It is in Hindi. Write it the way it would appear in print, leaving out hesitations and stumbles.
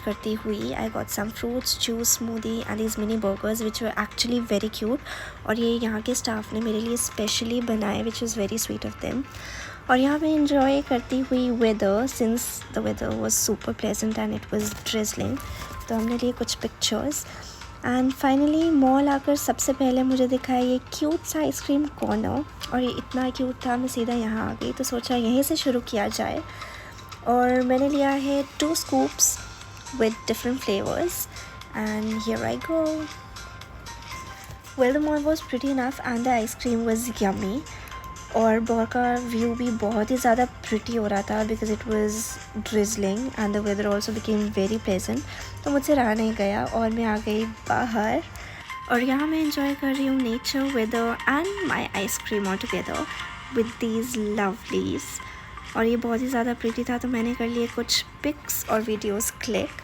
करती हुई I got some fruits juice smoothie and these mini burgers which were actually very cute, और ये यहाँ के स्टाफ ने मेरे लिए स्पेशली बनाए which is very sweet of them. और यहाँ पे इंजॉय करती हुई weather, since the weather was super pleasant and it was drizzling, तो हमने लिए कुछ पिक्चर्स। एंड फाइनली मॉल आकर सबसे पहले मुझे दिखा ये क्यूट सा आइसक्रीम कॉर्नर, और ये इतना क्यूट था मैं सीधा यहाँ आ गई, तो सोचा यहीं से शुरू किया जाए। और मैंने लिया है 2 scoops with different flavors and here I go. Well, the mall was pretty enough and the ice cream was yummy. और बाहर का व्यू भी बहुत ही ज़्यादा प्रिटी हो रहा था because it was drizzling and the weather also became very pleasant, तो मुझसे रहा नहीं गया और मैं आ गई बाहर। और यहाँ मैं इंजॉय कर रही हूँ nature, weather and my ice cream all together with these lovelies. और ये बहुत ही ज़्यादा प्रिटी था, तो मैंने कर लिए कुछ पिक्स और वीडियोस क्लिक।